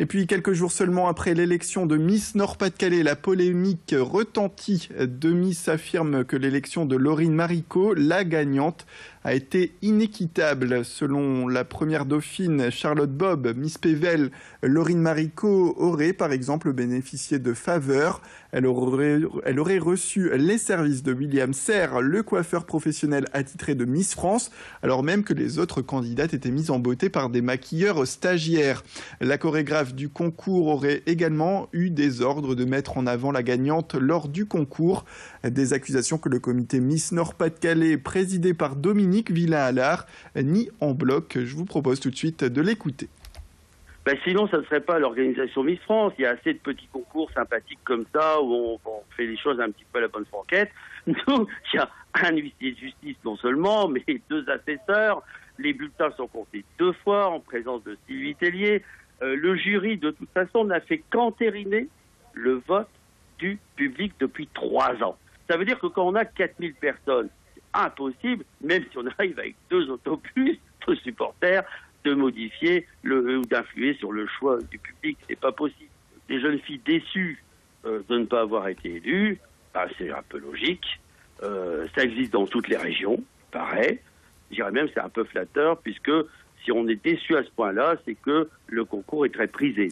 Et puis, quelques jours seulement après l'élection de Miss Nord-Pas-de-Calais, la polémique retentit. Deux Miss affirment que l'élection de Laurine Marico, la gagnante, a été inéquitable. Selon la première dauphine Charlotte Bob, Miss Pével, Laurine Marico aurait par exemple bénéficié de faveurs. Elle aurait reçu les services de William Serre, le coiffeur professionnel attitré de Miss France, alors même que les autres candidates étaient mises en beauté par des maquilleurs stagiaires. La chorégraphe du concours aurait également eu des ordres de mettre en avant la gagnante lors du concours. Des accusations que le comité Miss Nord-Pas-de-Calais, présidé par Dominique Villain-Allard, nie en bloc. Je vous propose tout de suite de l'écouter. Sinon, ça ne serait pas l'organisation Miss France. Il y a assez de petits concours sympathiques comme ça, où on fait les choses un petit peu à la bonne franquette. Nous, il y a un huissier de justice non seulement, mais deux assesseurs. Les bulletins sont comptés 2 fois en présence de Sylvie Tellier. Le jury, de toute façon, n'a fait qu'entériner le vote du public depuis 3 ans. Ça veut dire que quand on a 4000 personnes, c'est impossible, même si on arrive avec 2 autobus de supporters, de modifier ou d'influer sur le choix du public. C'est pas possible. Les jeunes filles déçues de ne pas avoir été élues, c'est un peu logique. Ça existe dans toutes les régions, pareil. Je dirais même que c'est un peu flatteur, puisque si on est déçu à ce point-là, c'est que le concours est très prisé.